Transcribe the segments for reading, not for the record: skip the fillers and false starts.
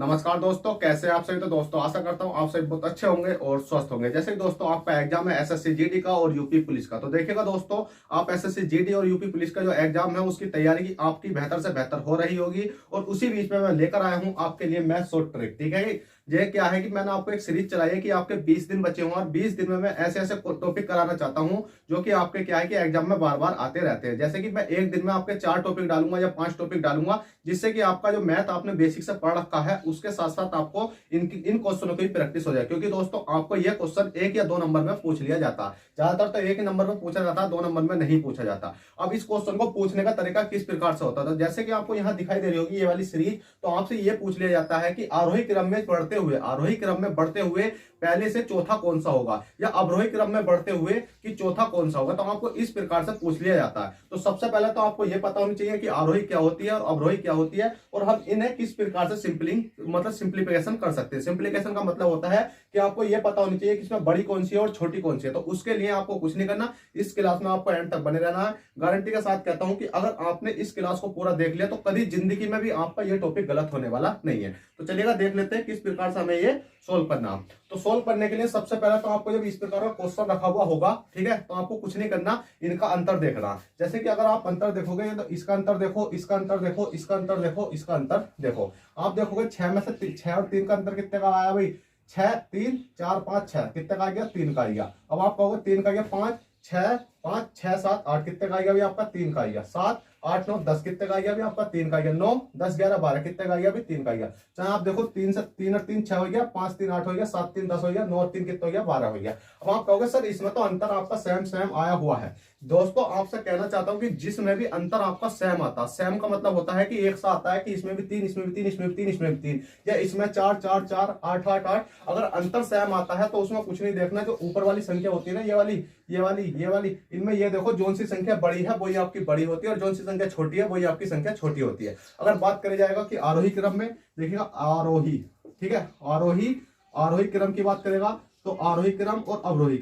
नमस्कार दोस्तों, कैसे आप सभी। तो दोस्तों आशा करता हूँ आप सभी बहुत अच्छे होंगे और स्वस्थ होंगे। जैसे कि दोस्तों आपका एग्जाम है एसएससी जीडी का और यूपी पुलिस का। तो देखिएगा दोस्तों, आप एसएससी जीडी और यूपी पुलिस का जो एग्जाम है उसकी तैयारी की आपकी बेहतर से बेहतर हो रही होगी। और उसी बीच में मैं लेकर आया हूँ आपके लिए मैथ शॉर्ट ट्रिक। ठीक है, ये क्या है कि मैंने आपको एक सीरीज चलाई है कि आपके 20 दिन बचे हुए और 20 दिन में मैं ऐसे ऐसे टॉपिक कराना चाहता हूं जो कि आपके क्या है कि एग्जाम में बार बार आते रहते हैं। जैसे कि मैं एक दिन में आपके 4 टॉपिक डालूंगा या 5 टॉपिक डालूंगा, जिससे कि आपका जो मैथ आपने बेसिक से पढ़ रखा है उसके साथ साथ आपको इन क्वेश्चनों की प्रैक्टिस हो जाए। क्योंकि दोस्तों आपको यह क्वेश्चन 1 या 2 नंबर में पूछ लिया जाता है, ज्यादातर तो 1 ही नंबर में पूछा जाता है, 2 नंबर में नहीं पूछा जाता। अब इस क्वेश्चन को पूछने का तरीका किस प्रकार से होता है, तो जैसे कि आपको यहाँ दिखाई दे रही होगी ये वाली सीरीज, तो आपसे ये पूछ लिया जाता है कि आरोही क्रम में बढ़ते हुए पहले से चौथा कौन सा होगा, या अवरोही क्रम में बढ़ते हुए कि चौथा कौन सा होगा। तो आपको इस प्रकार से पूछ लिया जाता है। तो सबसे पहले तो आपको यह पता होनी चाहिए कि आरोही क्या होती है और अवरोही क्या होती है, और हम इन्हें किस प्रकार से सिंप्लीफिकेशन कर सकते हैं। सिंप्लीफिकेशन का मतलब होता है कि आपको यह पता होनी चाहिए कि इसमें बड़ी कौन सी है और छोटी कौन सी है। तो उसके लिए आपको कुछ नहीं करना, इस क्लास में आपको एंड तक बने रहना है। गारंटी के साथ कहता हूं कि अगर आपने इस क्लास को पूरा देख लिया तो कभी जिंदगी में भी आपका यह टॉपिक गलत होने वाला नहीं है। तो चलिएगा देख लेते हैं किस प्रकार से हमें ये सोल्व करना। तो सोल्व करने के लिए सबसे पहले तो आपको जब इस प्रकार का क्वेश्चन रखा हुआ होगा, ठीक है, तो आपको कुछ नहीं करना, इनका अंतर देखना। जैसे कि अगर आप अंतर देखोगे तो इसका अंतर देखो, इसका अंतर देखो, इसका अंतर देखो, इसका अंतर देखो। आप देखोगे 6 में से 6 और 3 का अंतर कितने का आया भाई, 6 3 4 5 6 कितने का आ गया, 3 का आ गया। अब आप कहोगे 3 का आ गया 5 6 5 6 7 8 कितने का आ गया भाई, आपका 3 का आ गया। 7 8 9 10 कितने का आ गया, आपका 3 का आ गया। 9 10 11 12 कितने का आ गया, 3 का आ गया। चाहे आप देखो 3 से 3 और 3 6 हो गया, 5 3 8 हो गया, 7 3 10 हो गया, 9 और 3 कितना हो गया, 12 हो गया। अब आप कहोगे सर इसमें तो अंतर आपका सेम सेम आया हुआ है। दोस्तों आपसे कहना चाहता हूं कि जिसमें भी अंतर आपका सेम आता है, सेम का मतलब होता है कि एक सा आता है कि इसमें भी 3 इसमें भी 3 इसमें भी 3 इसमें भी 3, या इसमें 4 4 4 8 8 8। अगर अंतर सेम आता है तो उसमें कुछ नहीं देखना, जो ऊपर वाली संख्या होती है ना, ये वाली, इनमें ये देखो जोन सी संख्या बड़ी है वही आपकी बड़ी होती है और जोन सी संख्या छोटी है वही आपकी संख्या छोटी होती है। अगर बात करी जाएगा कि आरोही क्रम में, देखिएगा आरोही, ठीक है, आरोही क्रम की बात करेगा तो आरोही क्रम और अवरोही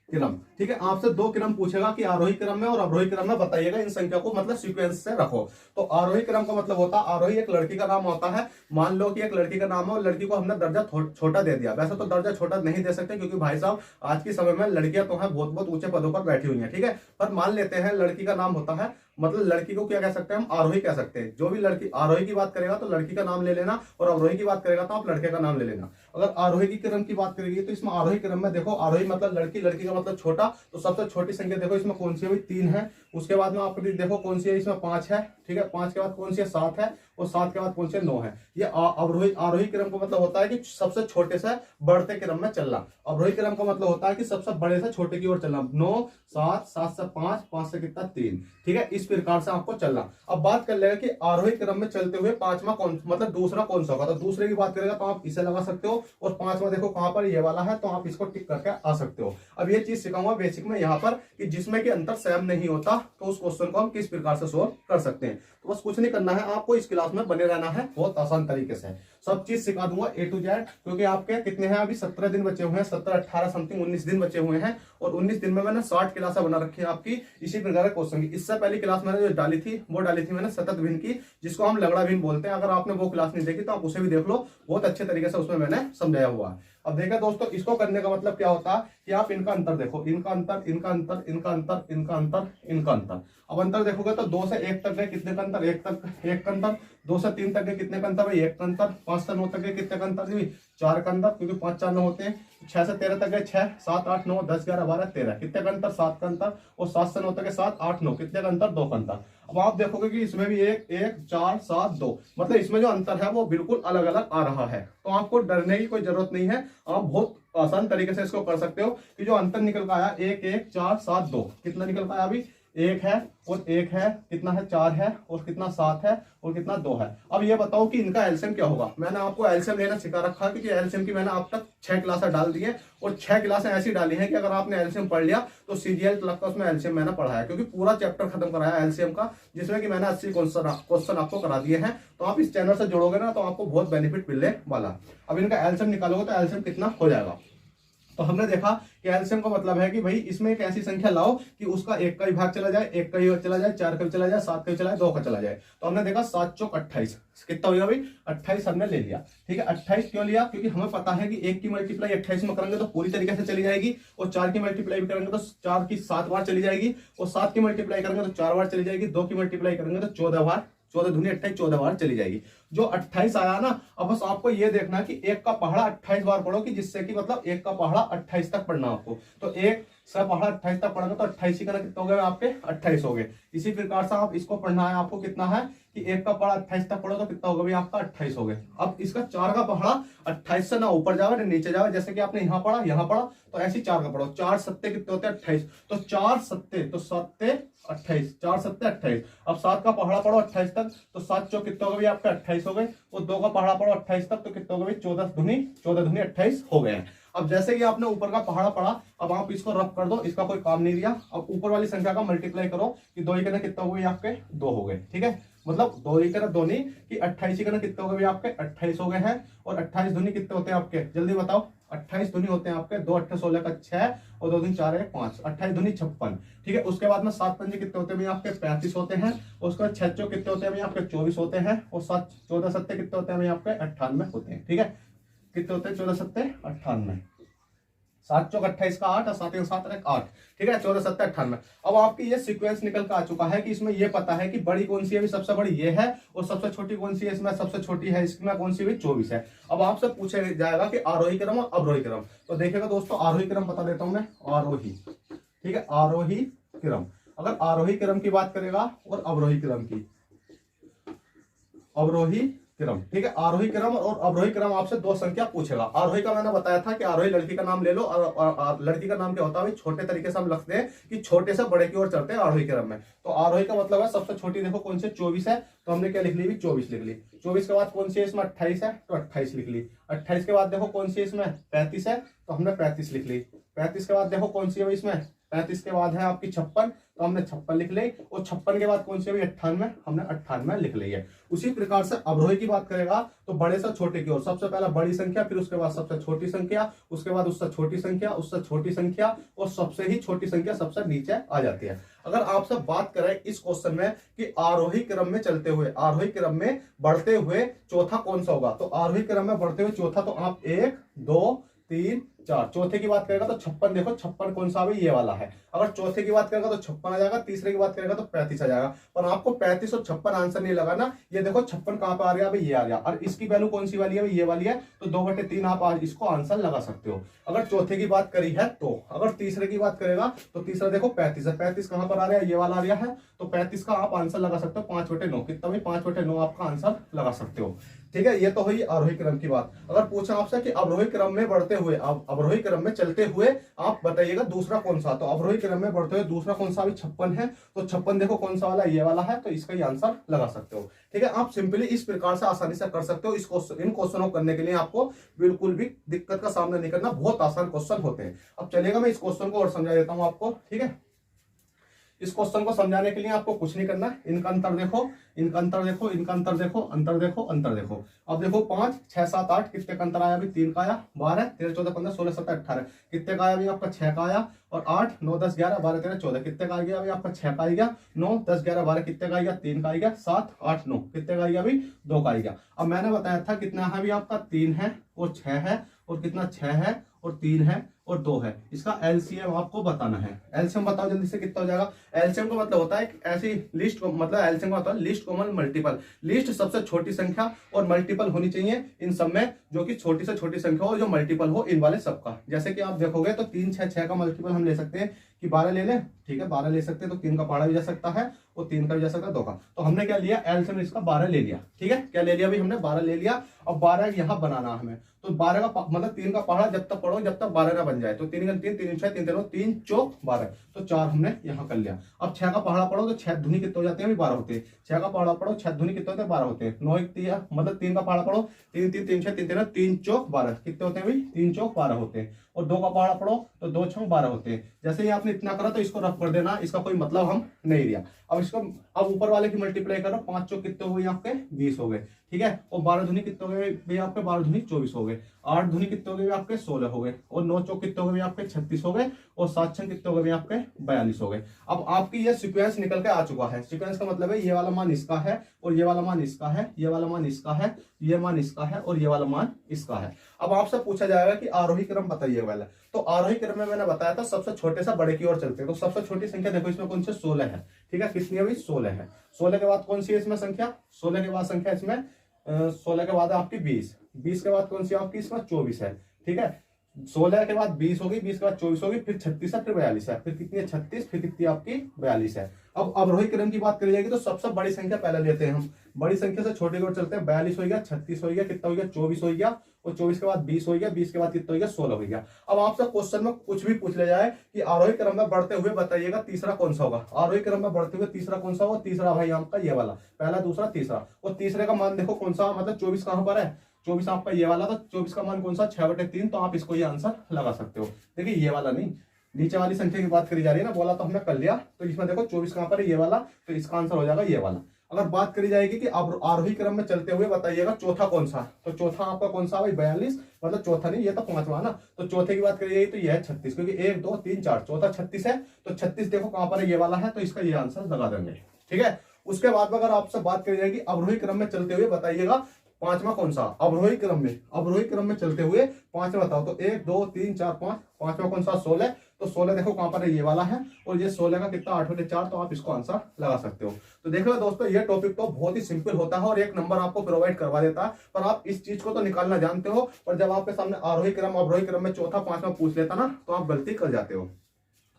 क्रम, ठीक है। आपसे 2 क्रम पूछेगा कि आरोही क्रम में और अवरोही क्रम में बताइएगा, इन संख्या को मतलब सीक्वेंस से रखो। तो आरोही क्रम का मतलब होता है, आरोही एक लड़की का नाम होता है। मान लो कि एक लड़की का नाम है और लड़की को हमने दर्जा छोटा दे दिया। वैसे तो दर्जा छोटा नहीं दे सकते क्योंकि भाई साहब आज के समय में लड़कियां तो है बहुत बहुत ऊंचे पदों पर बैठी हुई है, ठीक है। पर मान लेते हैं लड़की का नाम होता है, मतलब लड़की को क्या कह सकते हैं हम, आरोही कह सकते हैं। जो भी लड़की आरोही की बात करेगा तो लड़की का नाम ले लेना, और अवरोही की बात करेगा तो आप लड़के का नाम ले लेना। अगर आरोही की क्रम की बात करेगी तो इसमें आरोही क्रम में देखो, आरोही मतलब लड़की, लड़की का मतलब छोटा, तो सबसे छोटी संख्या देखो इसमें कौन सी है, 3 है। उसके बाद में आप देखो कौन सी है, इसमें 5 है, ठीक है। 5 के बाद कौन सी है, 7 है, और 7 के बाद कौन सी है, 9 है। ये आरोही क्रम का मतलब होता है कि सबसे छोटे से बढ़ते क्रम में चलना। अवरोही क्रम का मतलब होता है कि सबसे बड़े से छोटे की ओर चलना। 9 7 7 से 5 5 से कितना 3, ठीक है। इस प्रकार से आपको चलना। अब बात कर लेगा कि आरोही क्रम में चलते हुए पांचवा कौन, मतलब दूसरा कौन सा होगा। तो दूसरे की बात करेगा तो आप इसे लगा सकते हो, और पांचवा देखो कहां पर, ये वाला है, तो आप इसको टिक करके आ सकते हो। अब ये चीज सिखाऊंगा बेसिक में यहाँ पर कि जिसमें कि अंतर सेम नहीं होता तो उस क्वेश्चन को हम किस प्रकार से सोल्व कर सकते हैं। तो बस कुछ नहीं करना है, आपको इस क्लास में बने रहना है, बहुत आसान तरीके से सब चीज सिखा दूंगा A to Z। क्योंकि आपके कितने हैं अभी, 17 दिन बचे हुए हैं, 17 18 समथिंग 19 दिन बचे हुए हैं, और 19 दिन में मैंने 60 क्लासें बना रखी है आपकी इसी प्रकार के क्वेश्चन की। इससे पहली क्लास मैंने जो डाली थी वो डाली थी मैंने सतत भिन्न की, जिसको हम लगड़ा भिन्न बोलते हैं। अगर आपने वो क्लास नहीं देखी तो आप उसे भी देख लो, बहुत अच्छे तरीके से उसमें मैंने समझाया हुआ है। अब देखा दोस्तों, इसको करने का मतलब क्या होता है कि आप इनका अंतर देखो, इनका अंतर, इनका अंतर, इनका अंतर, इनका अंतर, इनका अंतर। अब अंतर देखोगे तो 2 से 1 तक गए कितने का अंतर, 1 तक 1 का अंतर। 2 से 3 तक गए कितने का अंतर भाई, 1 का अंतर। 5 से 9 तक गए कितने का अंतर, 4 का अंतर, क्योंकि 5 4 9 होते हैं। 6 से 13 तक गए 6 7 8 9 10 11 12 13 कितने का अंतर, 7 का अंतर। और 7 से 9 तक 7 8 9 कितने का अंतर, 2 का अंतर। अब आप देखोगे कि इसमें भी 1 1 4 7 2, मतलब इसमें जो अंतर है वो बिल्कुल अलग अलग आ रहा है। तो आपको डरने की कोई जरूरत नहीं है, आप बहुत आसान तरीके से इसको कर सकते हो। कि जो अंतर निकल कर आया 1 1 4 7 2, कितना निकल कर आया अभी, 1 है और 1 है, कितना है 4 है, और कितना 7 है, और कितना 2 है। अब ये बताओ कि इनका एलसीएम क्या होगा। मैंने आपको एलसीएम लेना सिखा रखा है, क्योंकि एलसीएम की मैंने अब तक 6 क्लासें डाल दी है, और 6 क्लासें ऐसी डाली है कि अगर आपने एलसीएम पढ़ लिया तो सीजीएल तक का उसमें एलसीएम मैंने पढ़ाया, क्योंकि पूरा चैप्टर खत्म कराया एलसीएम का, जिसमें कि मैंने 80 क्वेश्चन आपको करा दिए हैं। तो आप इस चैनल से जुड़ोगे ना तो आपको बहुत बेनिफिट मिलने वाला। अब इनका एलसीएम निकालोगे तो एलसीएम कितना हो जाएगा, तो हमने देखा कि एलसीएम का मतलब है कि भाई इसमें एक ऐसी संख्या लाओ कि उसका एक का ही भाग चला जाए, एक का ही चला जाए, 4 का भी चला जाए, 7 का भी चला जाए, 2 का चला जाए। तो हमने देखा 7 चौक 28 कितना हो गया भाई 28 हमने ले लिया। ठीक है 28 क्यों लिया, क्योंकि हमें पता है कि 1 की मल्टीप्लाई 28 में करेंगे तो पूरी तरीके से चली जाएगी, और 4 की मल्टीप्लाई भी करेंगे तो 4 की 7 बार चली जाएगी, और 7 की मल्टीप्लाई करेंगे तो 4 बार चली जाएगी, 2 की मल्टीप्लाई करेंगे तो 14 बार, 14 दूनी 28, 14 बार चली जाएगी। जो 28 आया ना, अब बस आपको ये देखना है कि 1 का पहाड़ा 28 बार पढ़ो, कि जिससे कि मतलब 1 का पहाड़ा 28 तक पढ़ना आपको। तो 1 से पहाड़ा 28 तक पढ़ेंगे तो 28 ही करना कितना हो गए आपके 28 हो गए। इसी प्रकार से आप इसको पढ़ना है, आपको कितना है कि 1 का पहाड़ा 28 तक पढ़ो तो कितना होगा भाई आपका 28 हो गए। अब इसका 4 का पहाड़ा 28 से ना ऊपर जावे ना नीचे जावे, जैसे कि आपने यहाँ पढ़ा तो ऐसे 4 का पढ़ो। 4 सत्ते कितने होते हैं 28, तो 4 सत्ते तो 7 28, 4 सत्ते 28। अब 7 का पहाड़ा पढ़ो 28 तक, तो 7 चौक कितने हो गए आपके 28 हो गए, और 2 का पहाड़ा पढ़ो 28 तक तो कितने हो गए 14 दूनी 28 हो गए हैं। अब जैसे कि आपने ऊपर का पहाड़ा पढ़ा, अब आप इसको रफ कर दो, इसका कोई काम नहीं दिया। अब ऊपर वाली संख्या का मल्टीप्लाई करो कि 2 ही करना कितना हो गए आपके 2 हो गए। ठीक है, मतलब 2 ही करना 2 नहीं कि 28 ही करना कितने हो गए आपके 28 हो गए हैं। और 28 दूनी कितने होते हैं आपके, जल्दी बताओ। 28 दूनी होते हैं आपके 2 8 16 का 6, और 2 दूनी 4 है 5, 28 दूनी 56। ठीक है, उसके बाद में 7 पंजे कितने होते हैं भाई आपके 35 होते हैं, उसके बाद 6 चौक कितने होते हैं भाई आपके 24 होते हैं, और 7 14 सत्ते कितने होते हैं भाई आपके 98 होते हैं। ठीक है, कितने होते हैं 14 सत्ते 98, 7 चौक 28 का 8 और 7 7 8। ठीक है, 14 सत्ते 98। अब आपकी ये सीक्वेंस निकल कर आ चुका है कि इसमें ये पता है कि बड़ी कौन सी है, सबसे बड़ी ये है, और सबसे छोटी कौन सी है, इसमें सबसे छोटी है इसमें कौन सी भी 24 है। अब आपसे पूछा जाएगा कि आरोही क्रम और अवरोही क्रम। तो देखिएगा दोस्तों, आरोही क्रम बता देता हूं मैं, आरोही। ठीक है, आरोही क्रम। अगर आरोही क्रम की बात करेगा और अवरोही क्रम की, अवरोही क्रम। ठीक है, आरोही क्रम और अवरोही क्रम आपसे 2 संख्या पूछेगा। आरोही का मैंने बताया था कि आरोही लड़की का नाम ले लो, और लड़की का नाम क्या होता है, छोटे तरीके से हम लिखते हैं कि छोटे से बड़े की ओर चलते हैं आरोही क्रम में। तो आरोही का मतलब है सबसे छोटी देखो कौन सी 24 है, तो हमने क्या लिख ली 24 लिख ली। 24 के बाद कौन सी है इसमें 28 है, तो 28 लिख ली। 28 के बाद देखो कौन सी है इसमें 35 है, तो हमने 35 लिख ली। 35 के बाद देखो कौन सी है इसमें, 35 के बाद है आपकी 56, तो हमने 56 लिख ली। और 56 के बाद कौन सी है 98, हमने 98 लिख ली है। उसी प्रकार से अवरोही की बात करेगा तो बड़े से छोटे की ओर, सबसे पहला बड़ी संख्या, फिर उसके बाद सबसे छोटी संख्या, उसके बाद उससे छोटी संख्या, उससे छोटी संख्या, और सबसे ही छोटी संख्या सबसे नीचे आ जाती है। अगर आपसे बात करें इस क्वेश्चन में कि आरोही क्रम में चलते हुए, आरोही क्रम में बढ़ते हुए चौथा कौन सा होगा, तो आरोही क्रम में बढ़ते हुए चौथा, तो आप 1 2 3 4, चौथे की बात करेगा तो 56, देखो 56 कौन सा है ये वाला है। अगर चौथे की बात करेगा तो 56 आ जाएगा, तीसरे की बात करेगा तो 35 आ जाएगा। पर आपको 35 और 56 आंसर नहीं लगाना, ये देखो 56 कहां पे आ गया भाई, ये आ गया, और इसकी वैल्यू कौन सी वाली है, ये वाली है, तो 2/3 आप इसको आंसर लगा सकते हो अगर चौथे की बात करी है तो। अगर तीसरे की बात करेगा तो तीसरा देखो 35 है, 35 कहां पर आ रहा है, ये वाला आ रहा है, तो 35 का आप आंसर लगा सकते हो 5/9, कितना भाई 5/9 आपका आंसर लगा सकते हो। ठीक है, ये तो हुई आरोही क्रम की बात। अगर पूछा आपसे कि अवरोही क्रम में बढ़ते हुए, अवरोही क्रम में चलते हुए आप बताइएगा दूसरा कौन सा, तो अवरोही क्रम में बढ़ते हुए दूसरा कौन सा, भी 56 है, तो 56 देखो कौन सा वाला, ये वाला है, तो इसका ही आंसर लगा सकते हो। ठीक है, आप सिंपली इस प्रकार से आसानी से कर सकते हो। इस क्वेश्चन, इन क्वेश्चनों को करने के लिए आपको बिल्कुल भी दिक्कत का सामना नहीं करना, बहुत आसान क्वेश्चन होते हैं। अब चलेगा, मैं इस क्वेश्चन को और समझा देता हूं आपको। ठीक है, इस क्वेश्चन को समझाने के लिए आपको कुछ नहीं करना, इनका अंतर देखो, इनका अंतर देखो, इनका अंतर देखो, अंतर देखो, अंतर देखो। अब देखो 5 6 7 8 कितने का अंतर आया अभी, 3 का आया, 12 13 14 15 16 17 18 कितने का आया अभी आपका 6 का आया, और 8 9 10 11 12 13 14 कितने का आ गया अभी आपका 6 का आ गया, 9 10 11 12 कितने का आ गया 3 का आ गया, 7 8 9 कितने का आ गया अभी 2 का आ गया। अब मैंने बताया था कितना है अभी आपका 3 है और 6 है, और कितना 6 है और 3 है और 2 है, इसका एलसीएम आपको बताना है। एलसीएम बताओ जल्दी से कितना हो जाएगा। एलसीएम का मतलब होता है ऐसी लिस्ट को, मतलब एलसीएम का मतलब लिस्ट कॉमन मल्टीपल, लिस्ट सबसे छोटी संख्या और मल्टीपल होनी चाहिए इन सब में, जो कि छोटी से छोटी संख्या हो, जो मल्टीपल हो इन वाले सबका। जैसे कि आप देखोगे तो 3 6 6 का मल्टीपल हम ले सकते हैं कि 12 ले लें, ठीक है 12 ले सकते हैं, तो 3 का पहाड़ा भी जा सकता है और 3 का भी जा सकता है 2 का। तो हमने क्या लिया, एलसीएम इसका 12 ले लिया। ठीक है, क्या ले लिया भाई हमने 12 ले लिया। अब 12 यहाँ बनाना हमें, तो 12 का मतलब 3 का पहाड़ा जब तक पढ़ो जब तक 12 ना बन जाए, तो 3 3 3 6 3 3 चौक 12, तो 4 हमने यहाँ कर लिया। अब 6 का पहाड़ा पढ़ो तो 6 धुनी कितने हो जाते हैं अभी 12 होते हैं, 6 का पहाड़ा पढ़ो 6 धुनी कितने होते हैं 12 होते हैं, 9 1 मतलब 3 का पहाड़ा पढ़ो 3 3 3 6 3 3 चौक 12 कितने होते हैं भाई 3 चौक 12 होते हैं, और 2 का पहाड़ा पढ़ो तो 2 6 12 होते हैं। जैसे ही आपने इतना करा तो इसको रफ कर देना, इसका कोई मतलब हम नहीं दिया। अब इसको अब ऊपर वाले की मल्टीप्लाई करो, 5 चौक कितने हो गए आपके 20 हो गए, ठीक है। और 12 दूनी कितने हो गए भैया आपके 12 दूनी 24 हो गए, 8 दूनी कितने हो गए आपके 16 हो गए, और 9 चौक कितने हो गए आपके 36 हो गए, और 7 छंग कितने हो गए आपके 42 हो गए। अब आपकी ये सीक्वेंस निकल के आ चुका है। सीक्वेंस का मतलब है ये वाला मान इसका है, और ये वाला मान इसका है, ये वाला मान इसका है, ये मान इसका है, और ये वाला मान इसका है। अब आपसे पूछा जाएगा कि आरोही क्रम बताइए वाला। तो आरोही क्रम में मैंने बताया था सबसे छोटे से बड़े की ओर चलते हैं। तो सबसे छोटी संख्या देखो इसमें कौन सी 16 है, ठीक है। कितनी है भाई 16 है। 16 के बाद कौन सी है इसमें संख्या, 16 के बाद संख्या इसमें 16 के बाद आपकी 20, 20 के बाद कौन सी आपकी इसमें 24 है, ठीक है। 16 के बाद 20 होगी, 20 के बाद 24 होगी, फिर 36 है, फिर 42 है, फिर कितनी है 36, फिर कितनी आपकी 42 है। अब अवरोही क्रम की बात करी जाएगी तो सबसे बड़ी संख्या पहले लेते हैं हम, बड़ी संख्या से छोटी की ओर चलते हैं। 42 हो गया, 36 हो गया, कितना हो गया 24 हो गया, और 24 के बाद 20 हो गया, 20 के बाद कितना हो गया 16 हो गया। अब आपसे क्वेश्चन में कुछ भी पूछ ले जाए कि आरोही क्रम में बढ़ते हुए बताइएगा तीसरा कौन सा होगा, आरोही क्रम में बढ़ते हुए तीसरा कौन सा होगा। तीसरा भाई आपका ये वाला, पहला दूसरा तीसरा, और तीसरे का मान देखो कौन सा, मतलब 24 कहां पर है, 24 आपका ये वाला, तो 24 का मान कौन सा 6/3, तो आप इसको ये आंसर लगा सकते हो। देखिए ये वाला नहीं, नीचे वाली संख्या की बात करी जा रही है ना, बोला तो हमने कर लिया। तो इसमें देखो 24 कहां पर है, ये वाला, तो इसका आंसर हो जाएगा ये वाला। अगर बात करी जाएगी कि अब आरोही क्रम में चलते हुए बताइएगा चौथा कौन सा, तो चौथा आपका कौन सा भाई 42, मतलब चौथा नहीं, ये तो पांचवा ना। तो चौथे की बात करी जाएगी तो ये है 36, क्योंकि 1 2 3 4, चौथा 36 है। तो 36 देखो कहां पर है, ये वाला है, तो इसका ये आंसर लगा देंगे, ठीक है। उसके बाद अगर आपसे बात करी जाएगी अवरोही क्रम में चलते हुए बताइएगा पांचवा कौन सा, अवरोही क्रम में, अवरोही क्रम में चलते हुए पांचवा बताओ। तो 1 2 3 4 5, पांचवा कौन सा 16, तो 16 देखो कहां पर है, ये वाला है, और ये 16 का कितना 8/4, तो आप इसको आंसर लगा सकते हो। तो देखो दोस्तों ये टॉपिक तो बहुत ही सिंपल होता है और एक नंबर आपको प्रोवाइड करवा देता है, पर आप इस चीज को तो निकालना जानते हो, और जब आपके सामने आरोही क्रम अवरोही क्रम में चौथा पांचवा पूछ लेता ना, तो आप गलती कर जाते हो।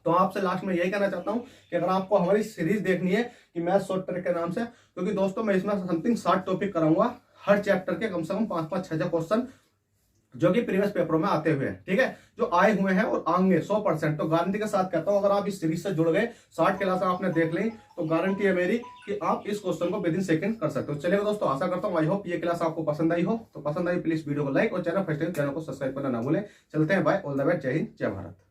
तो आपसे लास्ट में यही कहना चाहता हूं कि अगर आपको हमारी सीरीज देखनी है कि मैथ शॉर्ट ट्रिक के नाम से, क्योंकि दोस्तों मैं इसमें समथिंग 60 टॉपिक कराऊंगा, हर चैप्टर के कम से कम 5 6 क्वेश्चन जो कि प्रीवियस पेपरों में आते हुए हैं, ठीक है, जो आए हुए हैं और आएंगे 100%। तो गारंटी के साथ कहता हूं अगर आप इस सीरीज से जुड़ गए, 60 क्लास आपने देख ली, तो गारंटी है मेरी कि आप इस क्वेश्चन को विद इन सेकंड कर सकते हो। चलिए दोस्तों, आशा करता हूं आई होप ये क्लास आपको पसंद आई हो। तो पसंद आई प्लीज वीडियो को लाइक और चैनल फर्स्ट टाइम चैनल को सब्सक्राइब करना ना भूलें। चलते हैं, बाय, ऑल द बेस्ट, जय हिंद, जय भारत।